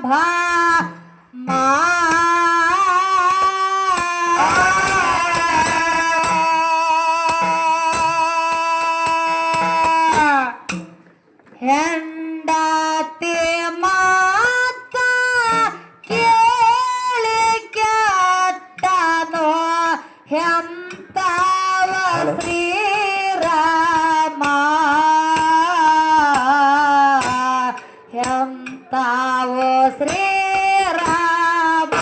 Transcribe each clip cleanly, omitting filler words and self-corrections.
ಮಾ ಹೆಂಡತಿ ಮಾತ ಕೇಳಿ ಕೆಟ್ಟನೋ ಎಂತವ ಶ್ರೀರಾಮ ಎಂತವ ಶ್ರೀರಾಮ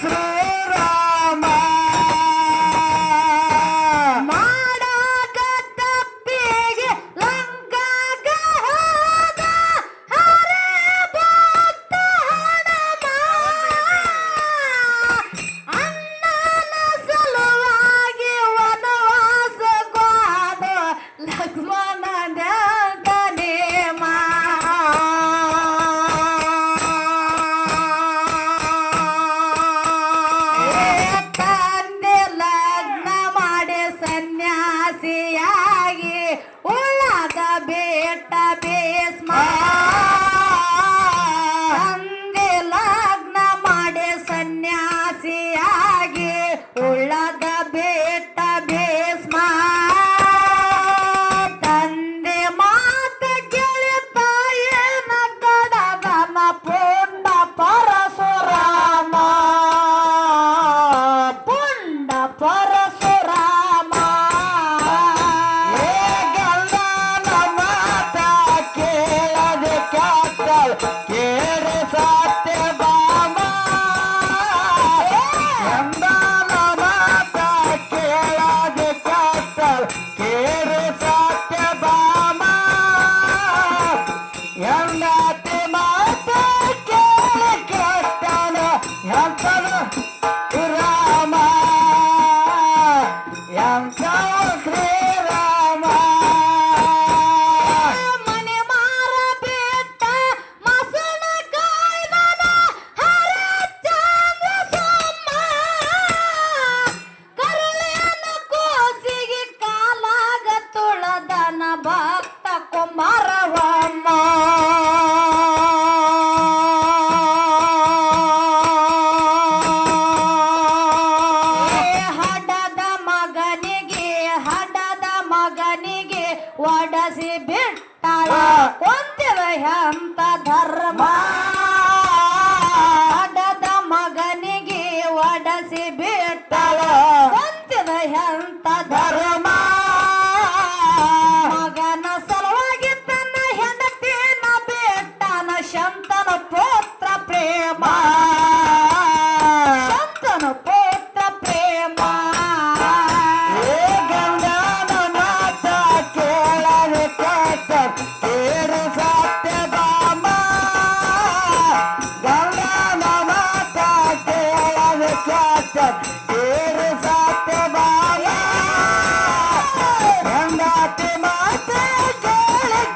ಶ್ರೀರಾಮ ಮಾಡಾಗ ತಪ್ಪಿಗೆ ಲಂಕಾಗ ಹೋದ ಹರೇ ಭಕ್ತ ಹನುಮ ಅಣ್ಣನ ಸಲುವಾಗಿ ವನವಾಸಕ್ಕೋದ ಲಕ್ಷ್ಮಣನ ನೇಮ ತಂದೆ ಲಗ್ನ ಮಾಡಿ ಸನ್ಯಾಸಿಯಾಗಿ ಉಳ್ಳಾಗ ಬೇಟ ಭೀಷ್ಮ ತಂದೆ ಲಗ್ನ ಮಾಡಿ ಸನ್ಯಾಸಿಯಾಗಿ ಉಳ್ಳಾಗ ಬೇಟ ಭೀಷ್ಮ ತಂದೆ ಮಾತ ಕೇಳಿ ತಾಯಿನ ಕಡದನ ಪುಂಡ ಪರಶುರಾಮ ಪುಂಡ ಪರಶುರಾಮ ಗಂಡನ ಮಾತ ಕೇಳದೆ ಕ್ಯಾತಲ್ ಕೇಳಿ ಸತ್ಯ ಬಾಮ ಗಂಡನ ಮಾತ ಕೇಳದೆ ಕ್ಯಾತಲ್ ಕೇಳಿ ಸತ್ಯ ಬಾಮ ಹೆಂಡತಿ ಮಾತ ಕೇಳಿ ಕೆಟ್ಟನ ಎಂತನ ರಾಮ ಎಂತವ ಶ್ರೀರಾಮ ಮನೆ ಮಾರ ಬಿಟ್ಟ ಮಸಣ ಕಾಯ್ದನ ಹರಚಂದ್ರ ಸೋಮ ಕರುಳಿನ ಕೋಸಿಗೆ ಕಾಲಾಗ ತುಳದನ ಭಕ್ತ ಕುಮಾರವಮ್ಮ ಮಗನಿಗೆ ಒಡಸಿ ಬಿಟ್ಟಳ ಕೊಂತಿವ ಎಂತ ಧರ್ಮ ಹಡದ ಮಗನಿಗೆ ಒಡಸಿ ಬಿಟ್ಟಳ ಕೊಂತಿವ ಎಂತ ಧರ್ಮ ಮಗನ ಸಲುವಾಗಿ ತನ್ನ ಹೆಂಡತಿನ ಬಿಟ್ಟನ ಶಂತನ ಪುತ್ರ ಪ್ರೇಮ ಶಂತನ ಪುತ್ರ ಪ್ರೇಮ ಗಂಡನ ಮಾತ ಕೇಳದೆ ಕ್ಯಾತಲ್ ಕೇಳಿ ಸತ್ಯ ಬಾಮ ಗಂಡನ ಮಾತ ಕೇಳದೆ ಕ್ಯಾತಲ್ ಕೇಳಿ ಸತ್ಯ ಬಾಮ ಹೆಂಡತಿ ಮಾತ ಕೇಳಿ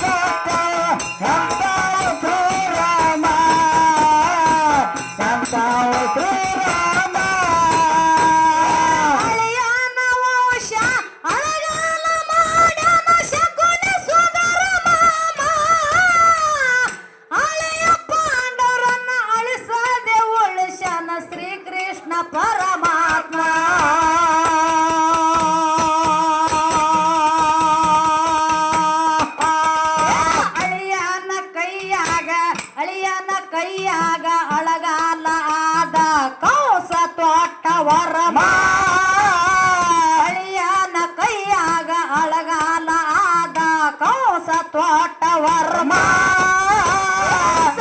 ಕೆಟ್ಟಳ ಎಂತವ ಶ್ರೀರಾಮ ಎಂತವ ಶ್ರೀರಾಮ ಅಳಿಯನ ವಂಶ ಅಳಗಾಲ ಮಾಡ್ಯಾನ ಶಕುನಿ ಸುಂದರ ಮಾಮ ಅಳೆಯ ಪಾಂಡವರನ್ನ ಅಳಿಸದೆ ಉಳಿಸನ ಶ್ರೀಕೃಷ್ಣ ಪರಮಾತ್ಮ ಅಳಿಯನ ಕೈಯಾಗ ಅಳಗಾಲ ಆದ ಕೌಸ ತೋಟ ವರಮ ಅಳಿಯನ ಕೈಯಾಗ ಅಳಗಾಲ ಆದ ಕೌಸ ತೋಟ ವರ್ಮ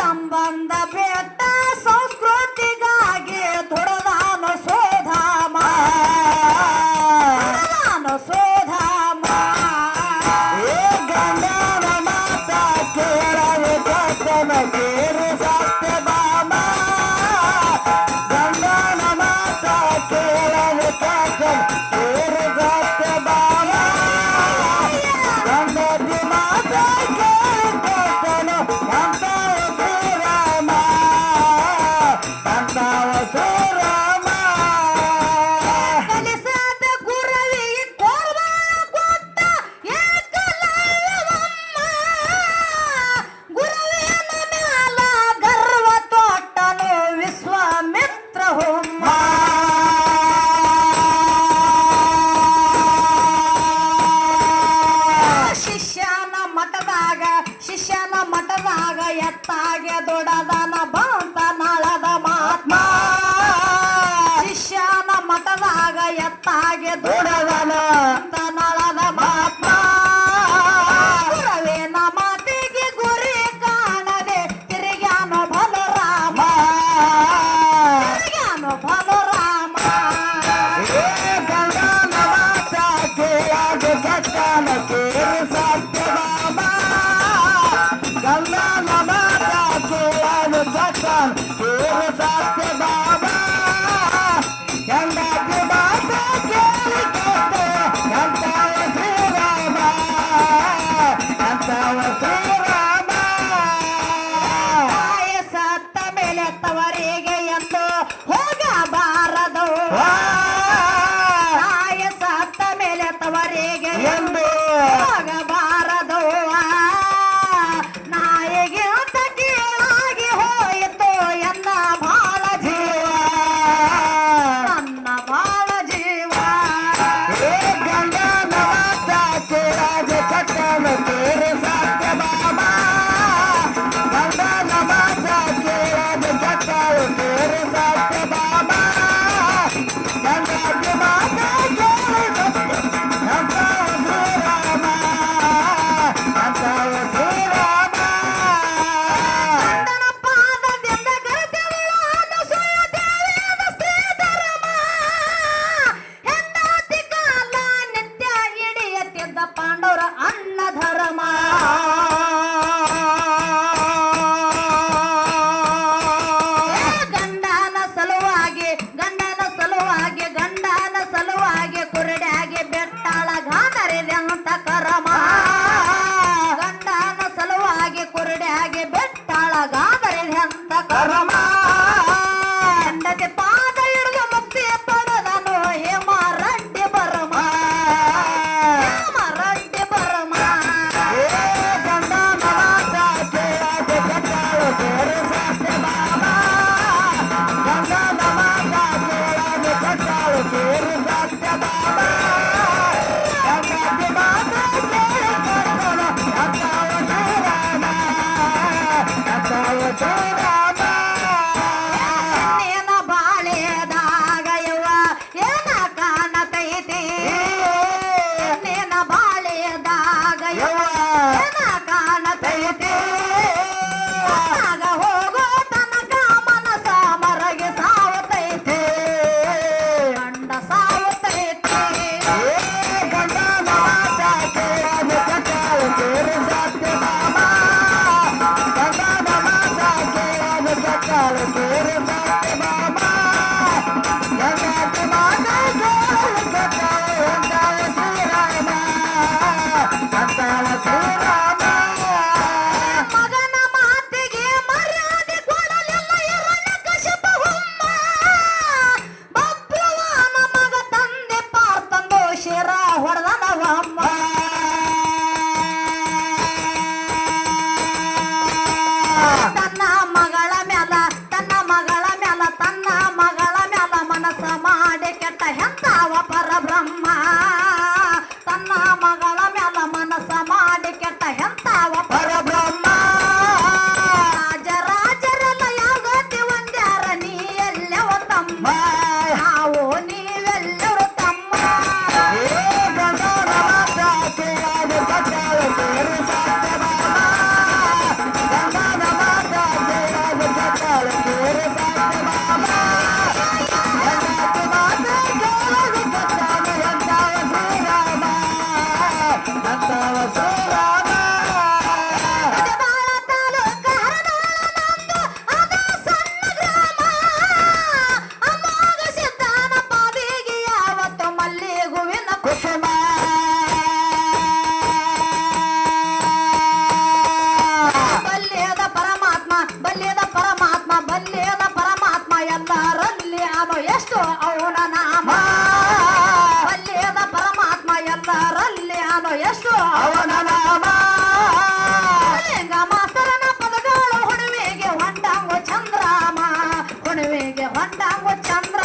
ಸಂಬಂಧ ಬೆಟ್ಟ ಸಂಸ್ಕೃತಿಗಾಗಿ ದುಡದಾನು ಸೋಧಾಮ ಸೋಧಾಮ ಗಂಡನ ಮಾತ ಕೇಳದೆ ಕ್ಯಾತಲ್ ಕೇಳಿ ಸತ್ಯ ಬಾಮ ಗಂಡನ ಸಲುವಾಗಿ ಗಂಡನ ಸಲುವಾಗಿ ಕುರುಡ್ಯಾಗಿ ಬೆಟ್ಟಾಳ ಗಾನರಿದಂತ ಕರಮ ಗಂಡನ ಸಲುವಾಗಿ ಕುರುಡ್ಯಾಗಿ ಬೆಟ್ಟಾಳ ಗಾನರಿದಂತ ಕರಮ ಹೆಂಡತಿ ಪಾದ ಹಿಡಿದು ಮುಕ್ತಿ ಪಡೆದನು ಹೇಮರೆಡ್ಡಿ ಬರಮ ಹೇಮರೆಡ್ಡಿ ಬರಮ ಏನ ಬಾಳೆದಾಗ ಯವ್ವ ಏನ ಕಾಣತೈತಿ ಏನ ಬಾಳೆದಾಗ ಯವ್ವ ಏನ ಕಾಣತೈತಿ ಆಗ ಹೋಗೋ ತನಕ ಮನಸ ಮರಗೆ ಸಾವತೈತಿ ಗಂಡ ಸಾವತೈತಿ ಮಗನ ಮಾತಿಗೆ ಮರ್ಯಾದೆ ಕೊಡಲಿಲ್ಲ ಹಿರಣ್ಯಕಶಿಪ ಹುಮ್ಮ ಬಬ್ರುವಾನ ಮಗ ತಂದೆ ಪಾರ್ತಂದು ಶಿರ ಹೊಡೆದನವಮ್ಮ ತನ್ನ ಮಗಳ ಮ್ಯಾಲ ಮನಸ್ಸ ಮಾಡಿ ಕೆಟ್ಟ ಹೆಂತಾವ ಪರಬ್ರಹ್ಮ ತನ್ನ ಮಗಳ ಮ್ಯಾಲ ಮನಸ್ಸ ಮಾಡಿ ಕೆಟ್ಟ ಹೆಂತಾವ ಪರಬ್ರಹ್ಮ ರಾಜರೆಲ್ಲ ಯಾವತ್ತಿ ಒಂದ್ಯಾರ ನೀ ಎಲ್ಲವ ತಮ್ಮ ನಾವು ನೀವೆಲ್ಲರೂ ತಮ್ಮ ಬಾಳ ತಾಲೂಕ ಹರನಾಳ ನಂದು ಅದ ಸಣ್ಣ ಗ್ರಾಮ ಅಮೋಘ ಸಿದ್ಧಾನ ಪಾದಿಗೆ ಯಾವತ್ತು ಮಲ್ಲಿಗುವಿನ ಕುಸುಮ ಬಲ್ಯದ ಪರಮಾತ್ಮ ಎಲ್ಲರಲ್ಲಿ ಅವನು ಎಷ್ಟು ಅವನ ನಾಮ ಬಲ್ಯದ ಪರಮಾತ್ಮ ಎಲ್ಲರಲ್ಲಿ ಅವನು ಎಷ್ಟು ಅವನ ನಾಮ ಲಿಂಗ ಮಾಸ್ತರನ ಪದಗಳು ಹುಣ್ಣಿಮೆಗೆ ಹೊಂಡಂಗು ಚಂದ್ರಾಮ ಹುಣ್ಣಿಮೆಗೆ ಹೊಂಡಂಗು ಚಂದ್ರ